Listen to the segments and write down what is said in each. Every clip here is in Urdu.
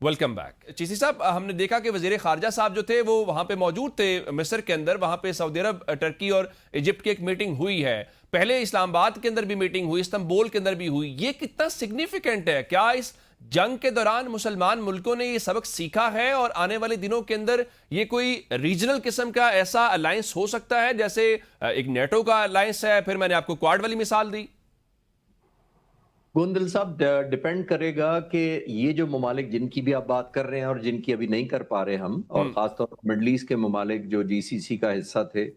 ویلکم بیک چیسی صاحب، ہم نے دیکھا کہ وزیر خارجہ صاحب جو تھے وہ وہاں پہ موجود تھے مصر کے اندر، وہاں پہ سعودی عرب، ٹرکی اور ایجپٹ کی ایک میٹنگ ہوئی ہے، پہلے اسلام آباد کے اندر بھی میٹنگ ہوئی، استنبول کے اندر بھی ہوئی. یہ کتنا سگنیفیکنٹ ہے؟ کیا اس جنگ کے دوران مسلمان ملکوں نے یہ سبق سیکھا ہے اور آنے والے دنوں کے اندر یہ کوئی ریجنل قسم کا ایسا الائنس ہو سکتا ہے جیسے ایک نیٹو کا الائنس ہے؟ پھر میں نے آپ کو کوارڈ والی مثال دی. گوندل صاحب، ڈیپینڈ کرے گا کہ یہ جو ممالک جن کی بھی آپ بات کر رہے ہیں اور جن کی ابھی نہیں کر پا رہے ہم، اور خاص طور پر مڈل ایسٹ کے ممالک جو جی سی سی کا حصہ تھے،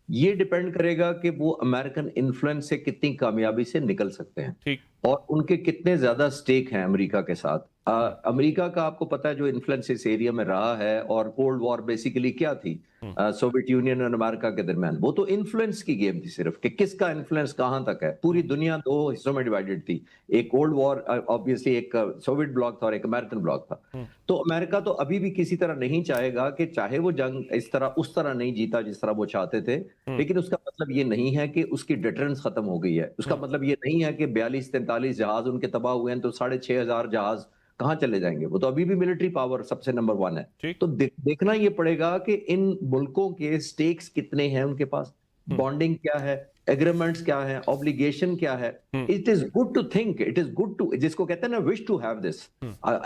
یہ ڈیپینڈ کرے گا کہ وہ امریکن انفلوئنس سے کتنی کامیابی سے نکل سکتے ہیں ٹھیک. اور ان کے کتنے زیادہ سٹیک ہیں امریکہ کے ساتھ. امریکہ کا آپ کو پتا ہے جو انفلوئنس اس ایریا میں رہا ہے، اور کولڈ وار بیسیکلی کیا تھی سوویت یونین اور امریکہ کے درمیان، وہ تو انفلوئنس کی گیم تھی صرف کہ کس کا انفلوئنس کہاں تک ہے. پوری دنیا دو حصوں میں ڈیوائیڈڈ تھی، ایک کولڈ وار آبویسلی ایک سوویت بلاک تھا اور ایک امریکن بلاک تھا. تو امریکہ تو ابھی بھی کسی طرح نہیں چاہے گا کہ چاہے وہ جنگ اس طرح نہیں جیتا جس طرح وہ چاہتے تھے، لیکن اس کا مطلب یہ نہیں ہے کہ اس کی ڈیٹرنس ختم ہو گئی ہے. اس کا مطلب یہ نہیں ہے کہ 42-43 جہاز ان کے تباہ ہوئے ہیں تو 6,500 جہاز کہاں چلے جائیں گے. وہ تو ابھی بھی ملٹری پاور سب سے نمبر 1 ہے. تو دیکھنا یہ پڑے گا کہ ان ملکوں کے سٹیکس کتنے ہیں، ان کے پاس بانڈنگ کیا ہے، ایگریمنٹس کیا ہیں، obligation کیا ہے. It is good to think, it is good to، جس کو کہتے ہیں نا wish to have this.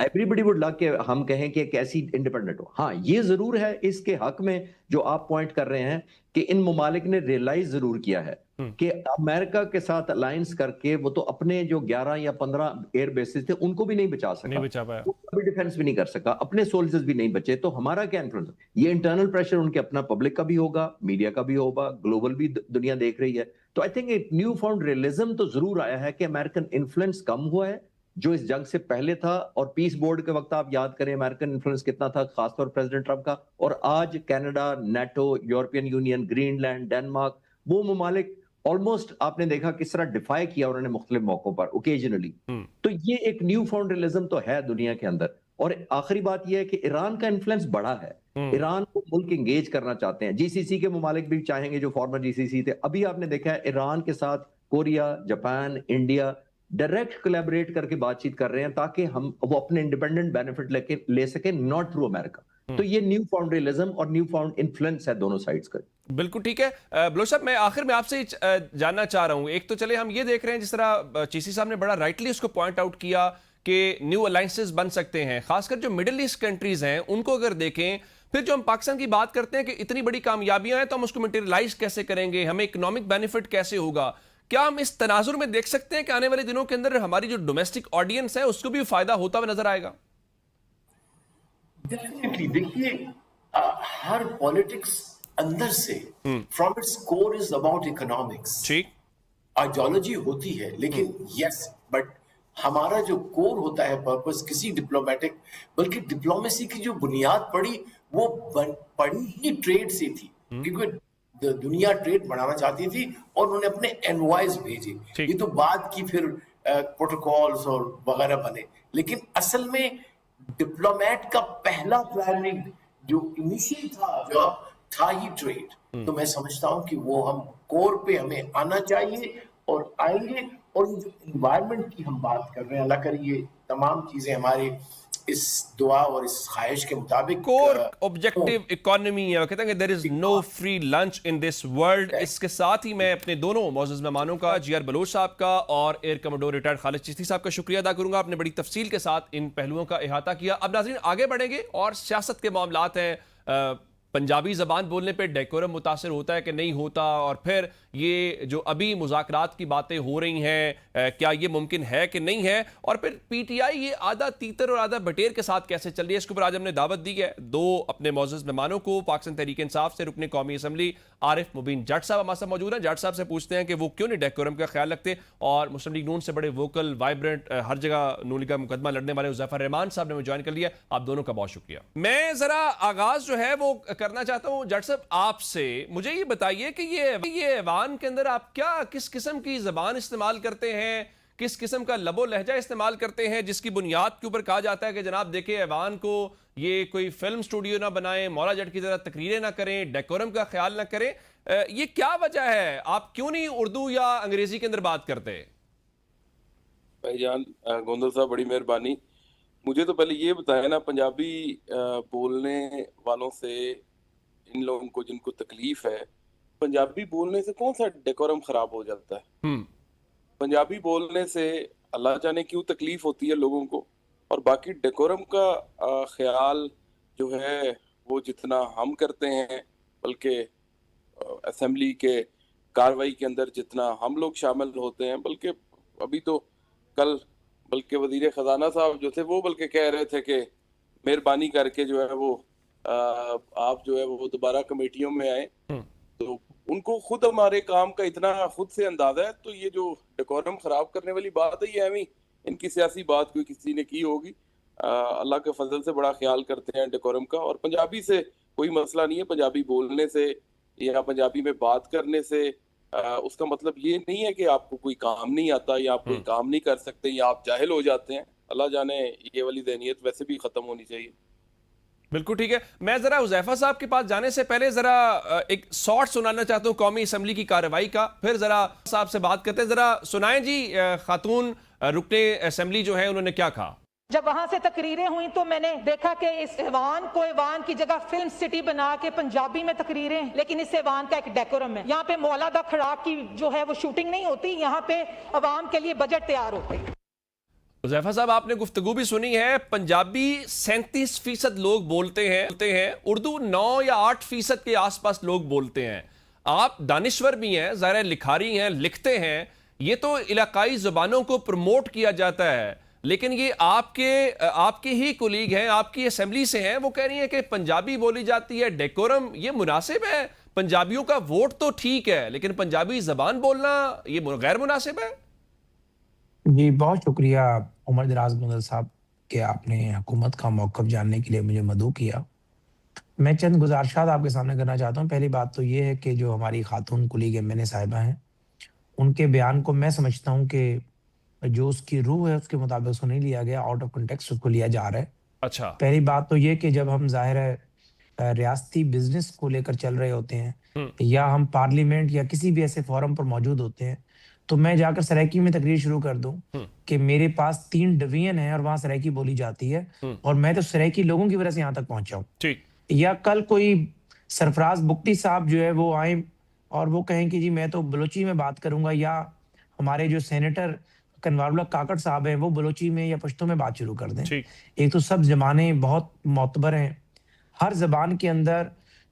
Everybody would like کہ ہم کہیں کہ ایک ایسی انڈیپینڈنٹ ہو. ہاں یہ ضرور ہے اس کے حق میں جو آپ پوائنٹ کر رہے ہیں کہ ان ممالک نے ریئلائز ضرور کیا ہے کہ امریکہ کے ساتھ الائنس کر کے وہ تو اپنے جو 11 یا 15 ایئر بیسز تھے ان کو بھی نہیں بچا سکا، کوئی ڈیفنس بھی نہیں کر سکا، اپنے سولجرز بھی نہیں بچے. تو ہمارا کیا انفلوئنس؟ یہ انٹرنل پریشر ان کے اپنا پبلک کا بھی ہوگا، میڈیا کا بھی ہوگا، گلوبل بھی دنیا دیکھ رہی ہے. تو آئی تھنک ایک نیو فاؤنڈ ریئلزم تو ضرور آیا ہے کہ امریکن انفلوئنس کم ہوا ہے جو اس جنگ سے پہلے تھا. اور پیس بورڈ کے وقت آپ یاد کریں امریکن انفلوئنس کتنا تھا، خاص طور پریزیڈنٹ ٹرمپ کا. اور آج Canada, NATO, European Union, Greenland, Denmark, وہ ممالک آلموسٹ آپ نے دیکھا کس طرح ڈیفائی کیا انہوں نے مختلف موقعوں پر اوکیجنلی. تو یہ ایک نیو فاؤنڈ ریئلزم تو ہے دنیا کے اندر. اور آخری بات یہ ہے کہ ایران کا انفلوئنس بڑا ہے. ایران کو ملک انگیج کرنا چاہتے ہیں. جی سی سی کے ممالک بھی چاہیں گے جو فارمر جی سی سی تھے. ابھی آپ نے دیکھا ہے ایران کے ساتھ Korea, Japan, India direct collaborate کر کے بات چیت کر رہے ہیں تاکہ ہم وہ اپنے انڈیپینڈنٹ بینیفٹ لے سکیں، ناٹ تھرو امریکہ. تو یہ نیو فاؤنڈ ریئلزم اور نیو فاؤنڈ انفلوئنس ہے دونوں سائڈز کا. بالکل ٹھیک ہے. بلوچ صاحب، میں آخر میں آپ سے جاننا چاہ رہا ہوں، ایک تو چلے ہم یہ دیکھ رہے ہیں جس طرح چیسی صاحب نے بڑا رائٹلی اس کو پوائنٹ آؤٹ کیا کہ نیو الائنسز بن سکتے ہیں، خاص کر جو مڈل ایسٹ کنٹریز ہیں ان کو اگر دیکھیں. پھر جو ہم پاکستان کی بات کرتے ہیں کہ اتنی بڑی کامیابیاں ہیں تو ہم اس کو میٹیریلائز کیسے کریں گے، ہمیں اکنامک بینیفٹ کیسے ہوگا. کیا ہم اس تناظر میں دیکھ سکتے ہیں کہ آنے والے دنوں کے اندر ہماری جو ڈومیسٹک آڈینس ہے اس کو بھی فائدہ ہوتا ہوا نظر آئے گا؟ ڈیفینیٹلی. دیکھیے، ہر پالیٹکس اندر سے from its core is about economics. ٹھیک، آئیڈیالوجی ہوتی ہے لیکن یس، بٹ ہمارا جو کور ہوتا ہے پرپس کسی ڈپلومیٹک، بلکہ ڈپلومیسی کی جو بنیاد پڑی وہ پڑی ہی ٹریڈ سے تھی، کیونکہ دنیا ٹریڈ بڑھانا چاہتی تھی اور انہوں نے اپنے انوائز بھیجے. یہ تو بعد کی پھر پروٹوکولز اور وغیرہ بنے، لیکن اصل میں ڈپلومیٹ کا پہلا پلاننگ جو انیشیل تھا ہی ٹریڈ. تو میں سمجھتا ہوں کہ وہ ہم کور پہ ہمیں آنا چاہیے اور آئیں گے. اور جو انوائرمنٹ کی ہم بات کر رہے ہیں، اللہ کرے یہ تمام چیزیں ہمارے اس دعا اور اس خواہش کے مطابق. کور آبجیکٹو اکانومی ہے، وہ کہتے ہیں کہ there is no free lunch in this world. اس کے ساتھ ہی میں اپنے دونوں معزز مہمانوں کا، جی آر بلوچ صاحب کا اور ایئر کموڈور ریٹائرڈ خالد چشتی صاحب کا شکریہ ادا کروں گا. آپ نے بڑی تفصیل کے ساتھ ان پہلوؤں کا احاطہ کیا. اب ناظرین آگے بڑھیں گے اور سیاست کے معاملات ہیں. پنجابی زبان بولنے پہ ڈیکورم متاثر ہوتا ہے کہ نہیں ہوتا، اور پھر یہ جو ابھی مذاکرات کی باتیں ہو رہی ہیں کیا یہ ممکن ہے کہ نہیں ہے، اور پھر پی ٹی آئی یہ آدھا تیتر اور آدھا بٹیر کے ساتھ کیسے چل رہی ہے. اس کے اوپر آج ہم نے دعوت دی ہے دو اپنے معزز مہمانوں کو. پاکستان تحریک انصاف سے رکن قومی اسمبلی عارف مبین جٹ صاحب ہمارے ساتھ موجود ہیں. جٹ صاحب سے پوچھتے ہیں کہ وہ کیوں نہیں ڈیکورم کا خیال رکھتے، اور مسلم لیگ نون سے بڑے ووکل وائبرنٹ ہر جگہ نون لیگ کا مقدمہ لڑنے والے حذیفہ رحمان صاحب نے مجھے جوائن کر لیا. آپ دونوں کا بہت شکریہ. میں ذرا آغاز جو ہے وہ کرنا چاہتا ہوں جٹ صاحب آپ سے. مجھے یہ بتائیے کہ یہ ایوان کے اندر آپ کیا کس قسم کی زبان استعمال کرتے ہیں، کس قسم کا لب و لہجہ استعمال کرتے ہیں، جس کی بنیاد کے اوپر کہا جاتا ہے کہ جناب دیکھیں ایوان کو یہ کوئی فلم سٹوڈیو نہ بنائیں، مولا جٹ کی طرح تقریریں نہ کریں، ڈیکورم کا خیال نہ کریں. یہ کیا وجہ ہے؟ آپ کیوں نہیں اردو یا انگریزی کے اندر بات کرتے؟ بھائی جان گوندل صاحب بڑی مہربانی. مجھے تو پہلے یہ بتائیں نا، پنجابی بولنے والوں سے، ان لوگوں کو جن کو تکلیف ہے، پنجابی بولنے سے کون سا ڈیکورم خراب ہو جاتا ہے؟ پنجابی بولنے سے اللہ جانے کیوں تکلیف ہوتی ہے لوگوں کو، اور باقی ڈیکورم کا خیال جو ہے وہ جتنا ہم کرتے ہیں، بلکہ اسمبلی کے کاروائی کے اندر جتنا ہم لوگ شامل ہوتے ہیں، بلکہ ابھی تو کل بلکہ وزیر خزانہ صاحب جو تھے وہ بلکہ کہہ رہے تھے کہ مہربانی کر کے جو ہے وہ آپ جو ہے وہ دوبارہ کمیٹیوں میں آئیں. تو ان کو خود ہمارے کام کا اتنا خود سے اندازہ ہے، تو یہ جو ڈیکورم خراب کرنے والی بات ہے، یہ ایویں ان کی سیاسی بات کوئی کسی نے کی ہوگی. اللہ کے فضل سے بڑا خیال کرتے ہیں ڈیکورم کا، اور پنجابی سے کوئی مسئلہ نہیں ہے. پنجابی بولنے سے یا پنجابی میں بات کرنے سے اس کا مطلب یہ نہیں ہے کہ آپ کو کوئی کام نہیں آتا یا آپ کوئی کام نہیں کر سکتے یا آپ جاہل ہو جاتے ہیں. اللہ جانے یہ والی ذہنیت ویسے بھی ختم ہونی چاہیے. بالکل ٹھیک ہے. میں ذرا حذیفہ صاحب کے پاس جانے سے پہلے ذرا ایک شارٹ سنانا چاہتا ہوں قومی اسمبلی کی کارروائی کا، پھر ذرا صاحب سے بات کرتے ہیں. ذرا سنائیں جی خاتون رکن اسمبلی جو ہے انہوں نے کیا کہا. جب وہاں سے تقریریں ہوئیں تو میں نے دیکھا کہ اس ایوان کو ایوان کی جگہ فلم سٹی بنا کے پنجابی میں تقریریں، لیکن اس ایوان کا ایک ڈیکورم ہے. یہاں پہ مولا دا کھڑا کی جو ہے وہ شوٹنگ نہیں ہوتی، یہاں پہ عوام کے لیے بجٹ تیار ہوتے ہیں. حذیفہ صاحب آپ نے گفتگو بھی سنی ہے. پنجابی 37% لوگ بولتے ہیں، اردو 9 یا 8% کے آس پاس لوگ بولتے ہیں. آپ دانشور بھی ہیں، ظاہر لکھاری ہیں، لکھتے ہیں. یہ تو علاقائی زبانوں کو پروموٹ کیا جاتا ہے، لیکن یہ آپ کے ہی کولیگ ہیں، آپ کی اسمبلی سے ہیں، وہ کہہ رہی ہیں کہ پنجابی بولی جاتی ہے، ڈیکورم. یہ مناسب ہے؟ پنجابیوں کا ووٹ تو ٹھیک ہے، لیکن پنجابی زبان بولنا یہ غیر مناسب ہے؟ جی بہت شکریہ عمر دراز گندل صاحب کہ آپ نے حکومت کا موقف جاننے کے لیے مجھے مدعو کیا. میں چند گزارشات آپ کے سامنے کرنا چاہتا ہوں. پہلی بات تو یہ ہے کہ جو ہماری خاتون کولیگ MNA صاحبہ ہیں، ان کے بیان کو میں سمجھتا ہوں کہ جو اس کی روح ہے اس کے مطابق اس کو نہیں لیا گیا، آؤٹ آف کنٹیکسٹ اس کو لیا جا رہا ہے. اچھا. پہلی بات تو یہ کہ جب ہم ظاہر ہے ریاستی بزنس کو لے کر چل رہے ہوتے ہیں یا ہم پارلیمنٹ یا کسی بھی ایسے فورم پر موجود ہوتے ہیں، تو میں جا کر سرائکی میں تقریر شروع کر دوں کہ میرے پاس 3 ڈویژن ہیں اور وہاں سرائکی بولی جاتی ہے، اور میں تو سرائکی لوگوں کی وجہ سے یہاں تک پہنچا ہوں. یا کل کوئی سرفراز بگٹی صاحب جو ہے وہ آئیں اور وہ کہیں کہ جی میں تو بلوچی میں بات کروں گا، یا ہمارے جو سینیٹر کنوار اللہ کاکڑ صاحب ہیں وہ بلوچی میں یا پشتو میں بات شروع کر دیں. ایک تو سب زبانیں بہت معتبر ہیں، ہر زبان کے اندر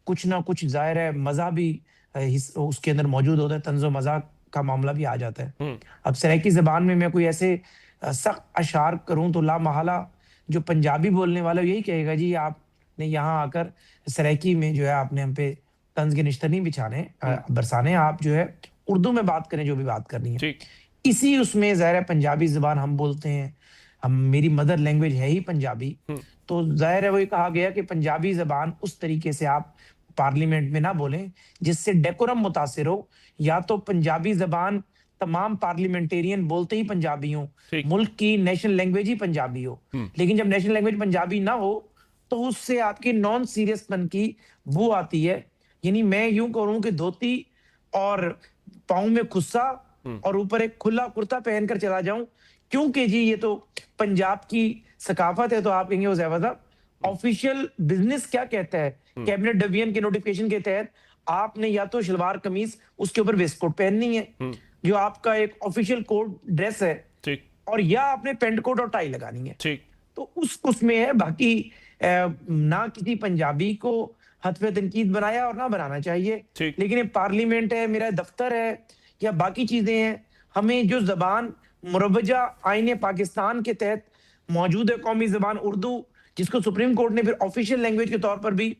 کچھ نہ کچھ ظاہر ہے مزہ بھی اس کے اندر موجود ہوتا ہے، طنز و مزاح کا معاملہ بھی آ جاتا ہے. اب سرائکی زبان میں کوئی ایسے سخت اشعار کروں تو لا محالہ جو پنجابی بولنے والا یہی کہے گا جی آپ نے یہاں آ کر سرائکی میں جو ہے آپ نے ہم پہ طنز کے نشتر نہیں بچھانے برسانے، آپ جو ہے اردو میں بات کریں جو بھی بات کرنی ہے. اسی اس میں ظاہر ہے پنجابی زبان ہم بولتے ہیں، میری مدر لینگویج ہے ہی پنجابی، تو ظاہر ہے وہی کہا گیا کہ پنجابی زبان اس طریقے سے آپ پارلیمنٹ میں نہ بولیں جس سے ڈیکورم متاثر ہو. یا تو پنجابی زبان تمام پارلیمنٹیرین بولتے ہی پنجابی ہوں، ملک کی نیشنل لینگویج ہی پنجابی ہو، لیکن جب نیشنل لینگویج پنجابی نہ ہو تو اس سے آپ کی نان سیریس پن کی بو آتی ہے. یعنی میں یوں کروں کہ دھوتی اور پاؤں میں خصہ اور اوپر ایک کھلا کرتا پہن کر چلا جاؤں، کیونکہ جی یہ تو پنجاب کی ثقافت ہے. تو آپ کہیں گے حذیفہ صاحب آفیشیل بزنس کیا کہتا ہے؟ کیبنٹ ڈویژن کے نوٹیفیکیشن کے تحت آپ نے یا تو شلوار قمیض اس کے اوپر ویسٹ کوٹ پہننی ہے جو آپ کا ایک آفیشیل کوڈ ڈریس ہے، اور یا آپ نے پینٹ کوٹ اور ٹائی لگانی ہے. تو اس میں ہے. باقی نہ کسی پنجابی کو حتف تنقید بنایا اور نہ بنانا چاہیے، لیکن یہ پارلیمنٹ ہے، میرا دفتر ہے یا باقی چیزیں ہیں، ہمیں جو زبان مروجہ آئین پاکستان کے تحت موجود ہے قومی زبان اردو، جس کو سپریم کورٹ نے پھر آفیشیل لینگویج کے طور پر بھی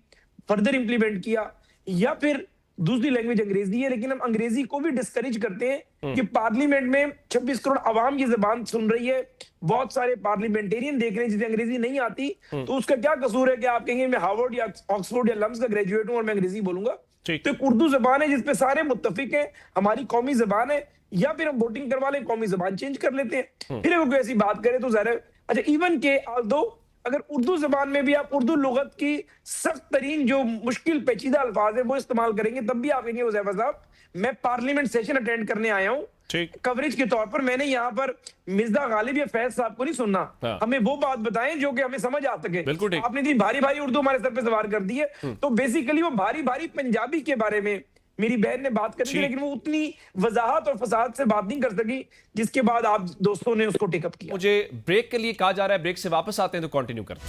فردر امپلیمنٹ کیا، یا پھر دوسری لینگویج انگریزی ہے، لیکن ہم انگریزی کو بھی ڈسکریج کرتے ہیں کہ پارلیمنٹ میں 26 کروڑ عوام یہ زبان سن رہی ہے، بہت سارے پارلیمنٹیرین دیکھ رہے ہیں جسے انگریزی نہیں آتی، تو اس کا کیا قصور ہے کہ آپ کہیں گے میں ہارورڈ یا آکسفورڈ یا لمس کا گریجویٹ ہوں اور میں انگریزی بولوں گا. تو ایک اردو زبان ہے جس پہ سارے متفق ہیں، ہماری قومی زبان ہے. یا پھر ہم ووٹنگ کروا لیں قومی زبان چینج کر لیتے ہیں. پھر اگر کوئی ایسی بات کرے تو ظاہر ہے اچھا ایون کہ دو اگر اردو زبان میں بھی آپ اردو لغت کی سخت ترین جو مشکل پیچیدہ الفاظ ہیں وہ استعمال کریں گے تب بھی آپ کہیں گے حذیفہ صاحب میں پارلیمنٹ سیشن اٹینڈ کرنے آیا ہوں ٹھیک کوریج کے طور پر، میں نے یہاں پر مرزا غالب یا فیض صاحب کو نہیں سننا، ہاں۔ ہمیں وہ بات بتائیں جو کہ ہمیں سمجھ آ سکے۔ بالکل ٹھیک۔ آپ نے بھاری بھاری اردو ہمارے سر پہ سوار کر دی ہے، تو بیسیکلی وہ بھاری بھاری پنجابی کے بارے میں میری بہن نے بات کری تھی، لیکن وہ اتنی وضاحت اور فصاحت سے بات نہیں کر سکی جس کے بعد آپ دوستوں نے اس کو ٹیک اپ کیا۔ مجھے بریک کے لیے کہا جا رہا ہے، بریک سے واپس آتے ہیں تو کنٹینیو کرتے ہیں۔